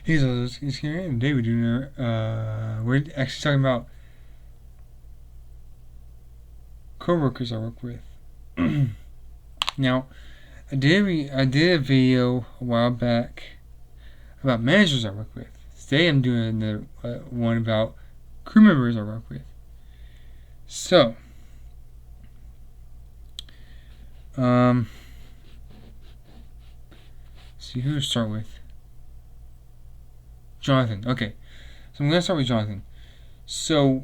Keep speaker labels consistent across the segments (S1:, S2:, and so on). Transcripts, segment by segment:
S1: He's here today we're doing we're actually talking about coworkers I work with. Now, I did a video a while back about managers I work with. Today I'm doing another one about crew members I work with. So, see who to start with. Jonathan. Okay, so I'm gonna start with Jonathan. So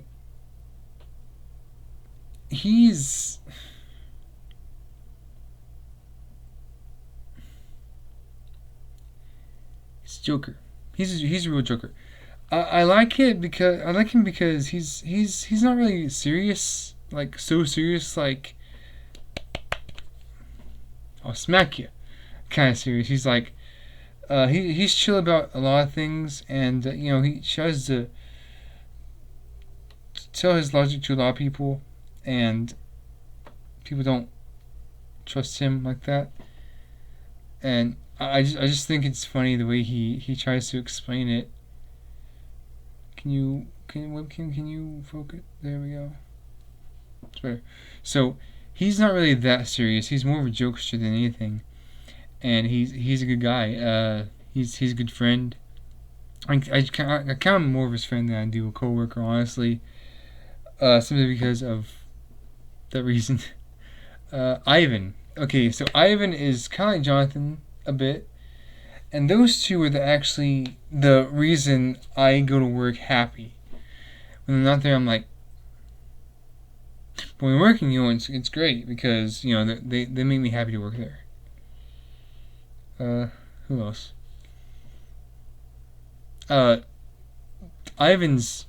S1: he's Joker. He's a real Joker. I like it because I like him because he's not really serious, like so serious, like I'll smack you, kind of serious. He's like he's chill about a lot of things, and he tries to tell his logic to a lot of people, and people don't trust him like that. And I just think it's funny the way he tries to explain it. Can you focus? There we go. It's better. So he's not really that serious. He's more of a jokester than anything, and he's a good guy. He's a good friend. I count him more of his friend than I do a coworker, honestly. Simply because of that reason. Ivan. Okay, so Ivan is kind of like Jonathan a bit, and those two are actually the reason I go to work happy. When I'm not there, I'm like, but when I'm working, it's great because they make me happy to work there. Who else? Uh, Ivan's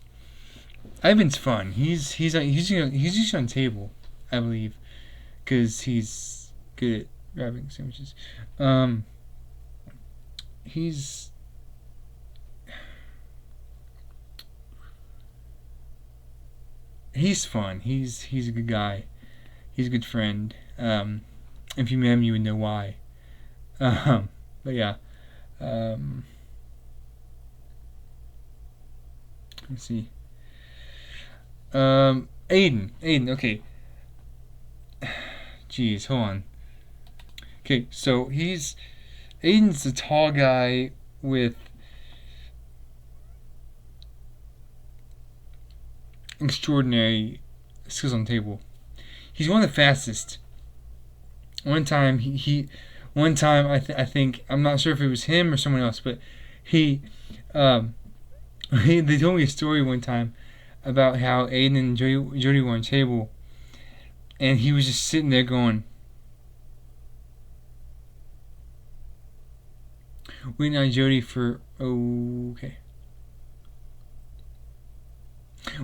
S1: fun. He's usually on table, I believe, because he's good at wrapping sandwiches. He's he's fun. He's a good guy. He's a good friend. If you met him, you would know why. But yeah. Let's see. Aiden. Okay. Jeez, hold on. Okay, so Aiden's the tall guy with extraordinary skills on the table. He's one of the fastest. One time one time I think I'm not sure if it was him or someone else, but he um they told me a story one time about how Aiden and Jody were on table, and he was just sitting there going, waiting on Jody for okay,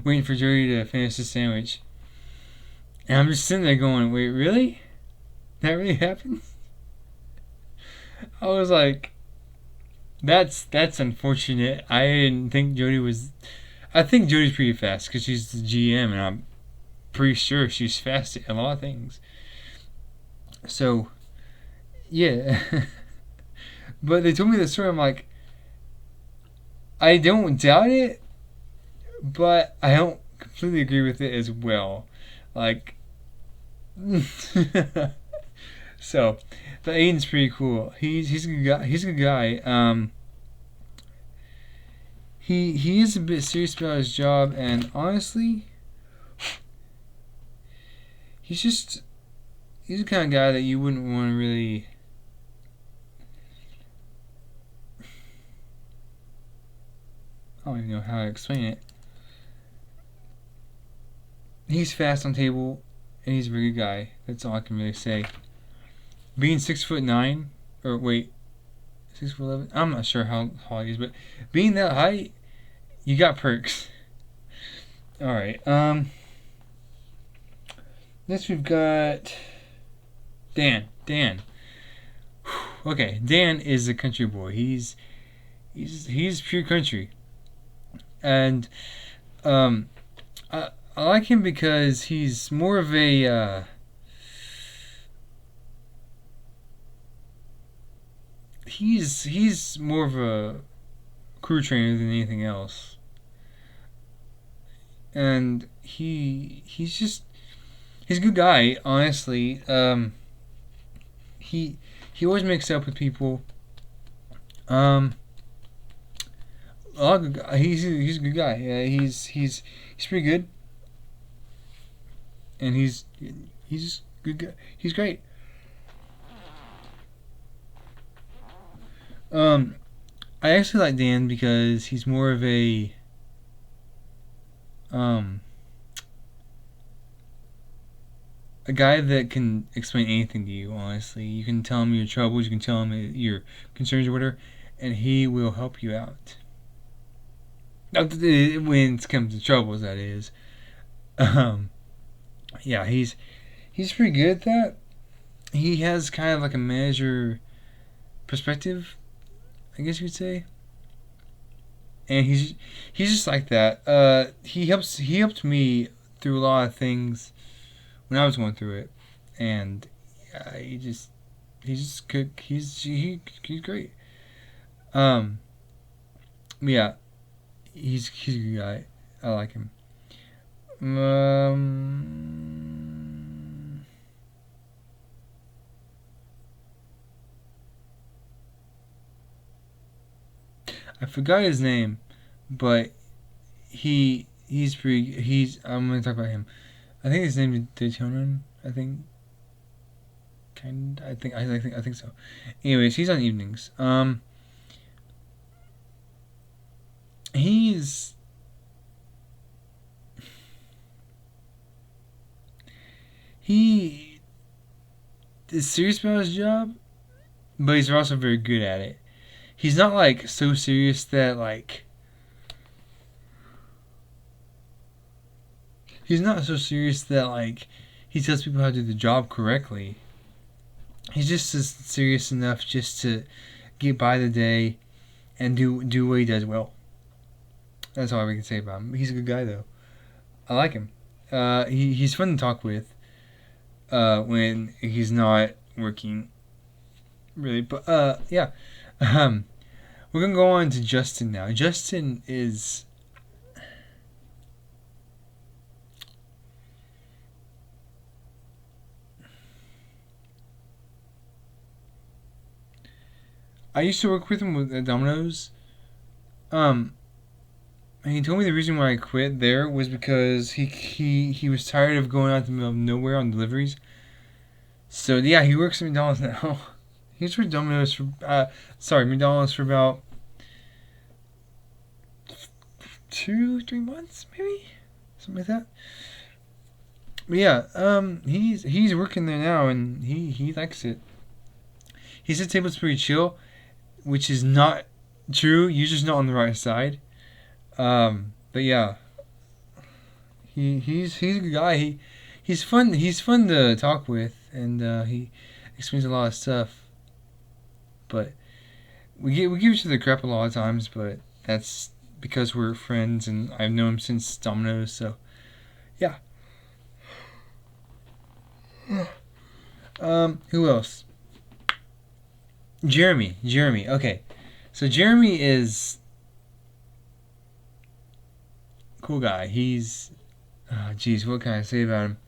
S1: waiting for Jody to finish the sandwich, and I'm just sitting there going, wait, really? That really happened? I was like, that's unfortunate. I didn't think Jody was. I think Jody's pretty fast because she's the GM, and I'm pretty sure she's fast at a lot of things. So, yeah. But they told me the story. I'm like, I don't doubt it, but I don't completely agree with it as well. Like, so, but Aiden's pretty cool. He's a good guy. He's a good guy. He is a bit serious about his job, and honestly, he's the kind of guy that you wouldn't want to really. I don't even know how to explain it. He's fast on table, and he's a very good guy. That's all I can really say. Being 6'9", or wait, 6'11", I'm not sure how tall he is, but being that height, you got perks. All right. Next we've got Dan. Okay, Dan is a country boy. He's pure country, and I like him because he's more of a he's more of a crew trainer than anything else. And he's a good guy, honestly. He always makes up with people. Um, a lot of good, he's a good guy. Yeah, he's pretty good, and he's just good guy. He's great. Um, I actually like Dan because he's more of um a guy that can explain anything to you. Honestly, you can tell him your troubles, you can tell him your concerns or whatever, and he will help you out. When it comes to troubles, that is. Um, yeah, he's pretty good at that. He has kind of like a manager perspective, I guess you could say, and he's just like that. He helped me through a lot of things when I was going through it, and yeah, he's just good. He's great. Um, yeah, he's a good guy. I like him. Um, I forgot his name, but he's I'm gonna talk about him. I think his name is Daytona. I think I think so. Anyways, he's on evenings. He's he is serious about his job, but he's also very good at it. He's not like so serious that like he's not so serious that like he tells people how to do the job correctly. He's just serious enough just to get by the day and do what he does well. That's all we can say about him. He's a good guy though. I like him. He's fun to talk with when he's not working really. But yeah. Um, we're gonna go on to Justin now. Justin is I used to work with him at Domino's. Um, and he told me the reason why I quit there was because he was tired of going out to the middle of nowhere on deliveries. So yeah, he works at McDonald's now. He's worked McDonald's for about 2 3 months maybe, something like that. But yeah, he's working there now and he likes it. He said table's pretty chill, which is not true. You're just not on the right side. But yeah, he's a good guy. He's fun. He's fun to talk with, and he explains a lot of stuff. But we give each other crap a lot of times, but that's because we're friends, and I've known him since Domino's. So yeah. Who else? Jeremy. Jeremy. Okay, so Jeremy is cool guy. Geez, what can I say about him?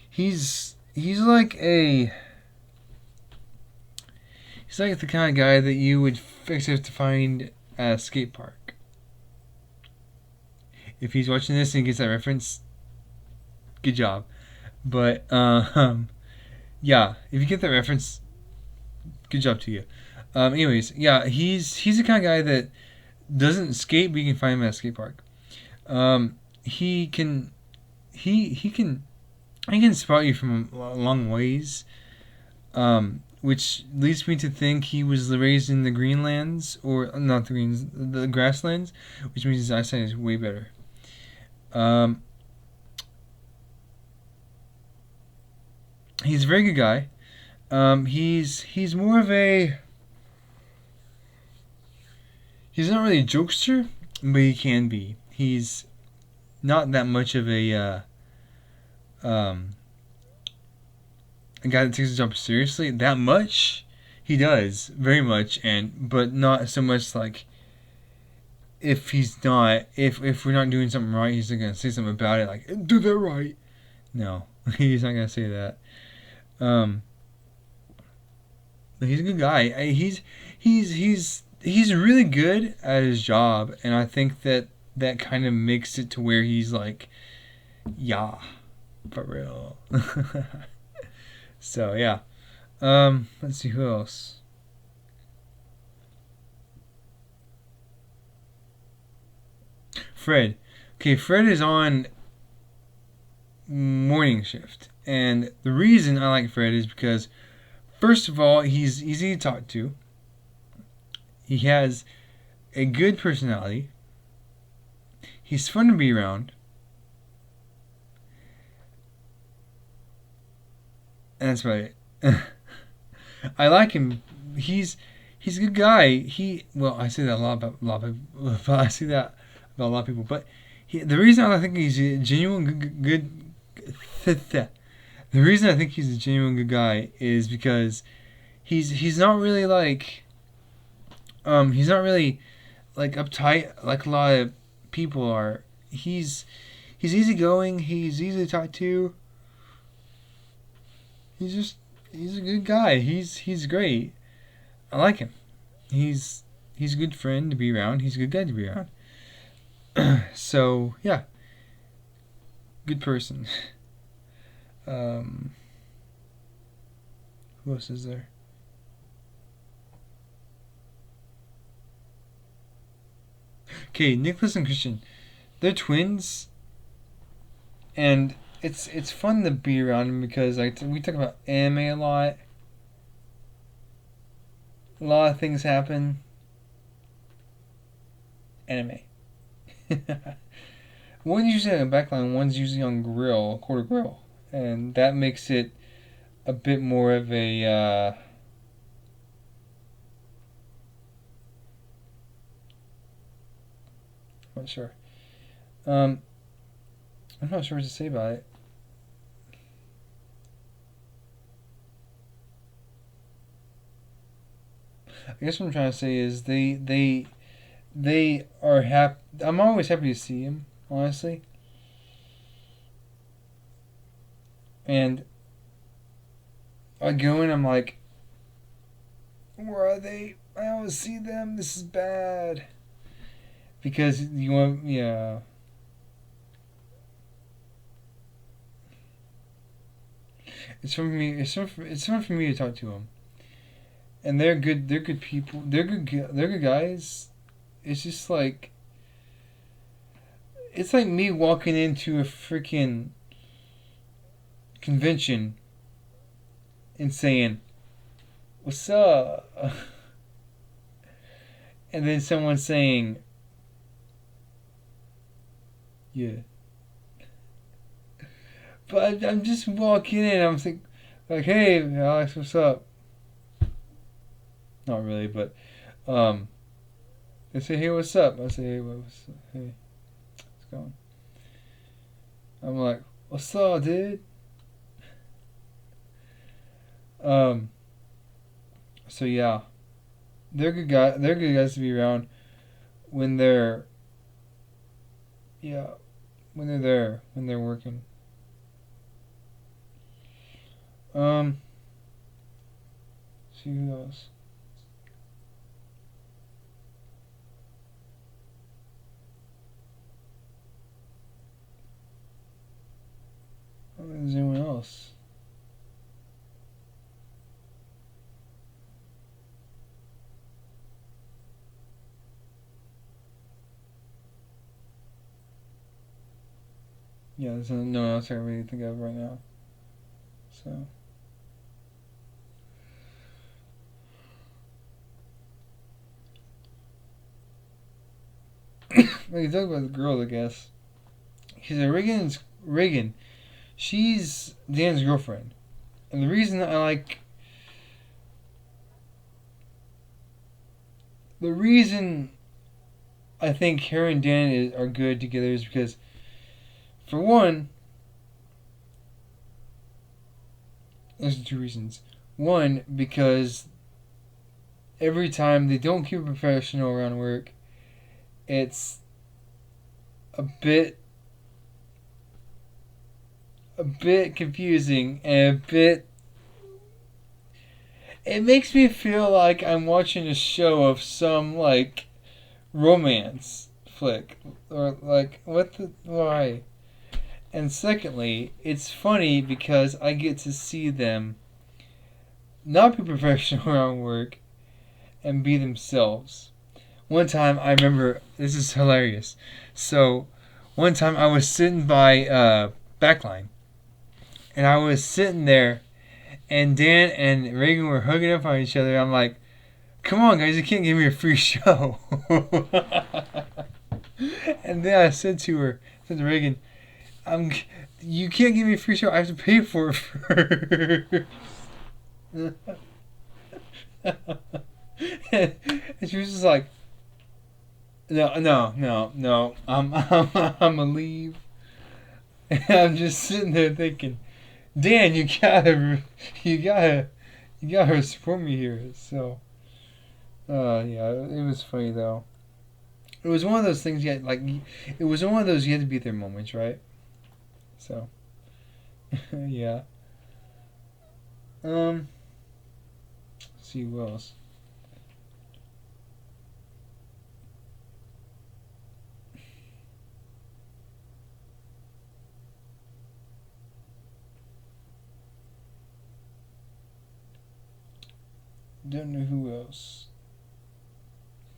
S1: He's like the kind of guy that you would expect to find at a skate park. If he's watching this and he gets that reference, good job. But yeah, if you get that reference, good job to you. Anyways, yeah, he's the kind of guy that doesn't skate, but you can find him at a skate park. He can he can spot you from a long ways. Which leads me to think he was raised in the Greenlands, or not the Greens, the Grasslands, which means his eyesight is way better. Um, he's a very good guy. He's more of a he's not really a jokester, but he can be. He's not that much of um, a guy that takes his job seriously that much. He does very much, but not so much like if he's not, if we're not doing something right, he's gonna say something about it, like do that right. No, he's not gonna say that. Um, but he's a good guy. He's really good at his job, and I think that kind of makes it to where he's like, yeah, for real. So yeah. Let's see who else. Fred. Okay, Fred is on morning shift, and the reason I like Fred is because first of all, he's easy to talk to. He has a good personality. He's fun to be around. And that's about it. I like him. He's a good guy. I say that a lot of people. I say that about a lot of people. But the reason I think he's a genuine good the reason I think he's a genuine good guy is because he's not really like he's not really like uptight like a lot of people are. He's easygoing. He's easy to talk to. He's a good guy. He's great. I like him. He's a good friend to be around. He's a good guy to be around. So yeah, good person. Um, who else is there? Okay, Nicholas and Christian. They're twins, and it's fun to be around them because like we talk about anime a lot. A lot of things happen. Anime. One's usually on backline, one's usually on grill, quarter grill, and that makes it a bit more of a. I'm not sure. Um, I'm not sure what to say about it. I guess what I'm trying to say is they are happy. I'm always happy to see him, honestly. And I go in, I'm like, where are they? I always see them. This is bad. Because you want, yeah. It's fun for me. It's fun for me to talk to them, and they're good. They're good people. They're good guys. It's just like it's like me walking into a freaking convention and saying, "What's up?" and then someone saying, "Yeah." But I'm just walking in. I'm like, "Hey, Alex, what's up?" Not really, but um, they say, "Hey, what's up?" I say, "Hey, hey, what's going?" I'm like, "What's up, dude?" Um, so yeah, they're good guys. They're good guys to be around when they're yeah when they're there when they're working. Um, see who else. I don't think there's anyone else. Yeah, there's no one else I can really think of right now. So. We can talk about the girl, I guess. Because Reagan. She's Dan's girlfriend, and the reason I think her and are good together is because, for one, there's two reasons. One, because every time they don't keep it professional around work, it's a bit confusing and a bit. It makes me feel like I'm watching a show of some like romance flick or like what the why. And secondly, it's funny because I get to see them not be professional around work and be themselves. One time I remember, this is hilarious. So one time I was sitting by Backline, and I was sitting there, and Dan and Reagan were hugging up on each other. I'm like, come on guys, you can't give me a free show. And then I said to Reagan, you can't give me a free show. I have to pay for it first. And she was just like, no. I'm gonna leave. And I'm just sitting there thinking, Dan, you gotta support me here. So, yeah, it was funny though. It was one of those things it was one of those you had to be there moments, right? So, yeah. Let's see who else. Don't know who else.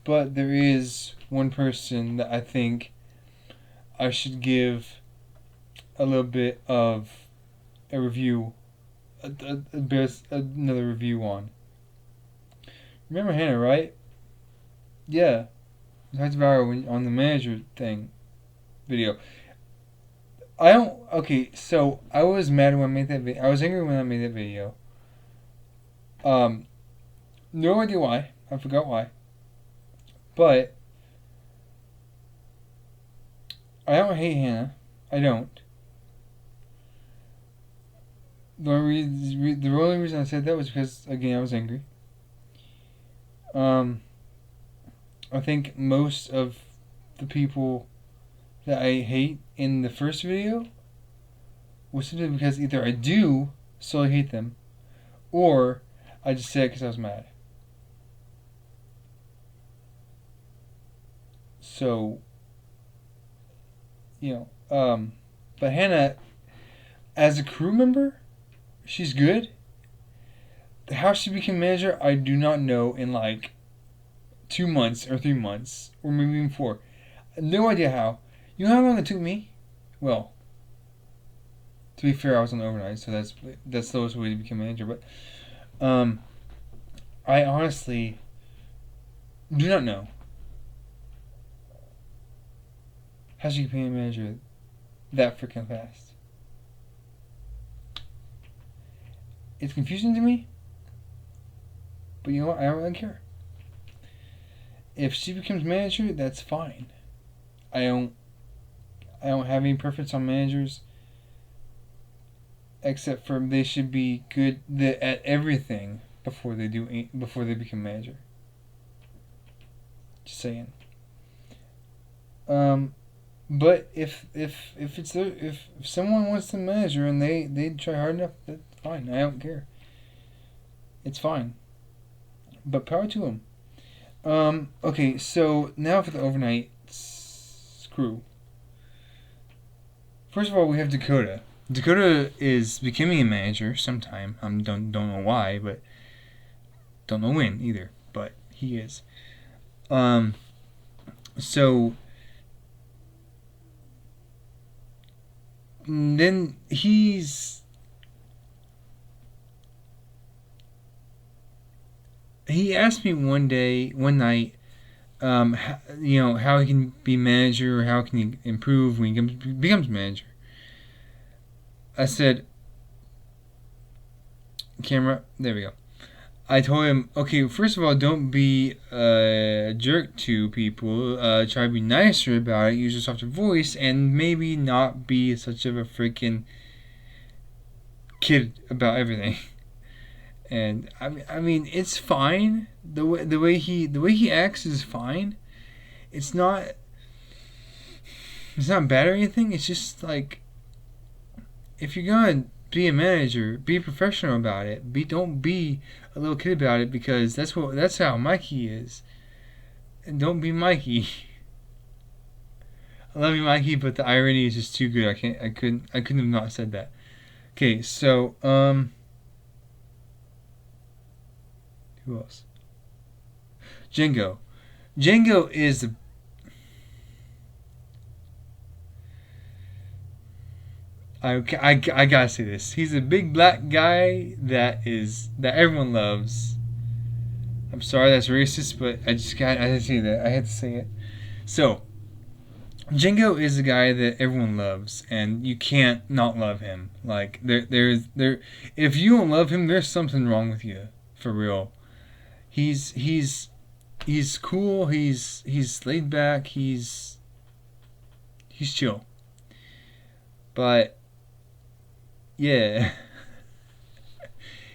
S1: But there is one person that I think I should give a little bit of a review, another review on. Remember Hannah, right? Yeah. I talked about her on the manager thing video. Okay, so I was mad when I made that video. I was angry when I made that video. No idea why. I forgot why. But I don't hate Hannah. I don't. The only reason I said that was because, again, I was angry. I think most of the people that I hate in the first video was simply because either I do solely hate them, or I just said it because I was mad. So, but Hannah, as a crew member, she's good. How she became manager, I do not know in like 2 months or 3 months, or maybe even 4. No idea how. You know how long it took me? Well, to be fair, I was on overnight, so that's the slowest way to become manager. But I honestly do not know how she became a manager that freaking fast. It's confusing to me, but you know what? I don't really care. If she becomes manager, that's fine. I don't have any preference on managers, except for they should be good at everything before they become manager. Just saying. But if someone wants to manager and they try hard enough, that's fine. I don't care. It's fine. But power to them. Okay, so now for the overnight crew. First of all, we have Dakota. Dakota is becoming a manager sometime. Don't know why, but don't know when either. But he is. So then he asked me one night, how he can be manager, or how can he improve when he becomes manager. I said, camera, there we go. I told him, okay, first of all, don't be a jerk to people. Try to be nicer about it. Use a softer voice, and maybe not be such of a freaking kid about everything. And I mean, it's fine. The way he acts is fine. it's not bad or anything. It's just like, if you're gonna be a manager, be professional about it. Don't be a little kid about it, because that's how Mikey is. And don't be Mikey. I love you, Mikey, but the irony is just too good. I couldn't have not said that. Okay, so who else? Django. Django is the I gotta say this. He's a big black guy that everyone loves. I'm sorry that's racist, but I had to say that. I had to say it. So, Django is a guy that everyone loves, and you can't not love him. Like if you don't love him, there's something wrong with you, for real. He's cool. He's laid back. He's chill. But yeah,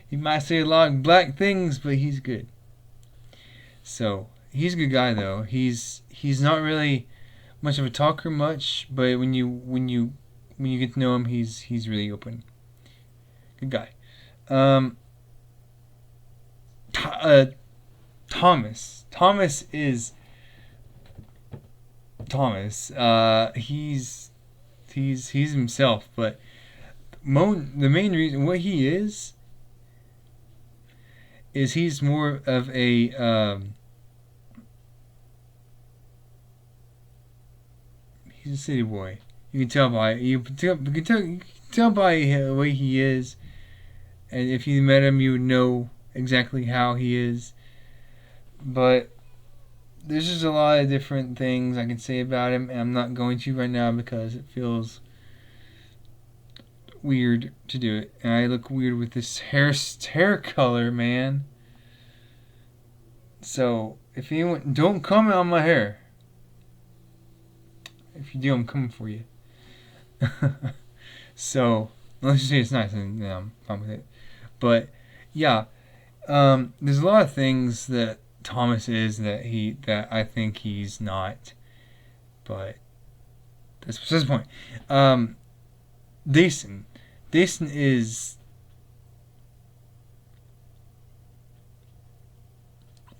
S1: he might say a lot of black things, but he's good. So he's a good guy though. He's not really much of a talker much, but when you get to know him, he's really open. Good guy. Thomas. Thomas is Thomas. He's himself, but the main reason what he is he's more of a he's a city boy. You can tell by the way he is, and if you met him, you would know exactly how he is. But there's just a lot of different things I can say about him, and I'm not going to right now because it feels weird to do it, and I look weird with this hair color, man. So if anyone, don't comment on my hair. If you do, I'm coming for you. So let's just say it's nice, and I'm fine with it. But yeah, there's a lot of things that Thomas is that I think he's not, but that's besides the point. Dason is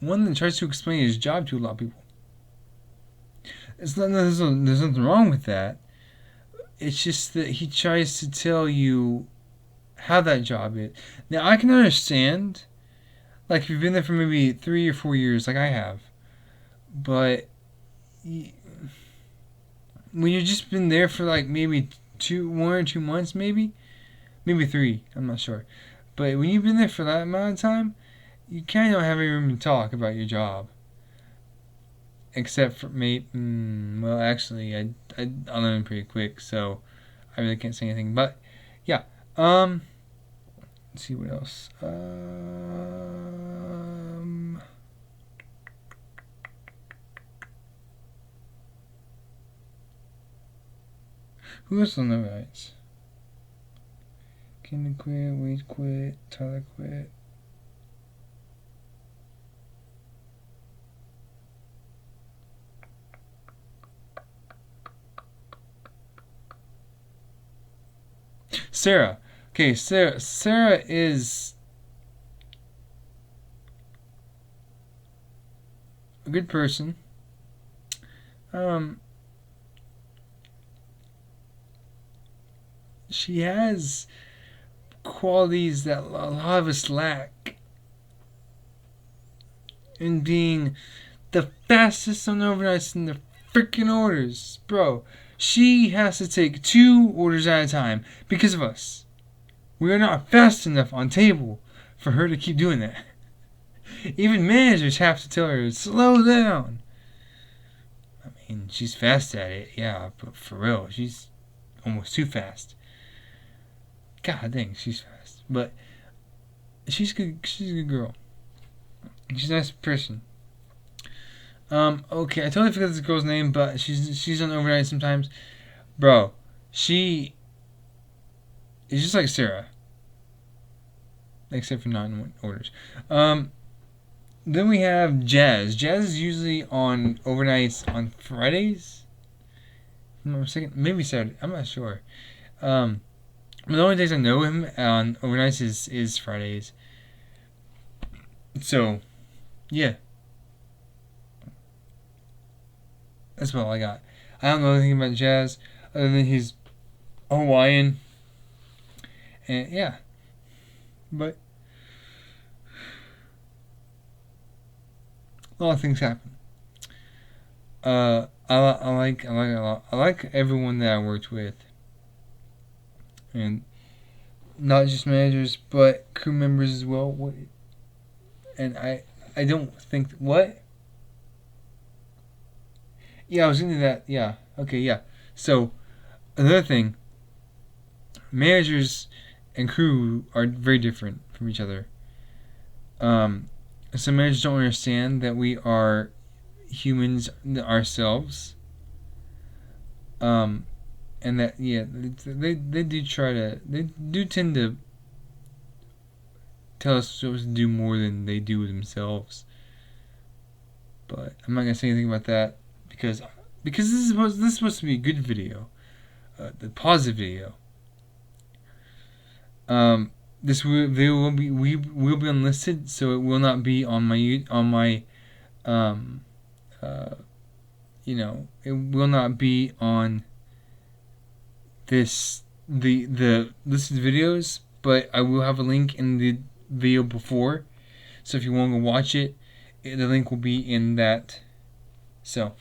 S1: one that tries to explain his job to a lot of people. There's nothing wrong with that. It's just that he tries to tell you how that job is. Now I can understand, like if you've been there for maybe 3 or 4 years, like I have, but when you've just been there for like maybe 1 or 2 months, maybe 3, I'm not sure, but when you've been there for that amount of time, you kind of don't have any room to talk about your job, except for me. Well, actually, I learned pretty quick, so I really can't say anything. But yeah, let's see what else. Who else on the rights? Kendall quit, Wade quit, Tyler quit. Sarah. Okay, Sarah is a good person. She has qualities that a lot of us lack in being the fastest on overnights in the freaking orders. Bro, she has to take 2 orders at a time because of us. We are not fast enough on table for her to keep doing that. Even managers have to tell her, slow down. I mean, she's fast at it, yeah, but for real, she's almost too fast. God dang, she's fast. But she's good. She's a good girl. She's a nice person. Okay, I totally forgot this girl's name, but she's on overnight sometimes. Bro, she is just like Sarah. Except for not in orders. Then we have Jazz. Jazz is usually on overnights on Fridays. I'm not mistaken. Maybe Saturday. I'm not sure. But the only days I know him on overnights is Fridays. So, yeah. That's about all I got. I don't know anything about Jazz other than he's Hawaiian. And yeah. But a lot of things happen. I like everyone that I worked with, and not just managers but crew members as well. And I don't think what. Yeah, I was into that. Yeah. Okay. Yeah. So another thing, managers and crew are very different from each other. Some managers don't understand that we are humans ourselves. Um, and that they do try to they do tend to tell us what to do more than they do themselves. But I'm not gonna say anything about that because this is supposed to be a good video, the positive video. This video will be unlisted, so it will not be on my uh, it will not be on the listed videos, but I will have a link in the video before. So if you want to watch it, the link will be in that. So,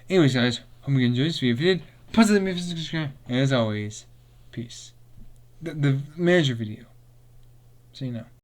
S1: anyways, guys, hope you enjoyed this video. If you did, positive subscribe, and as always, peace. The manager video. So you know.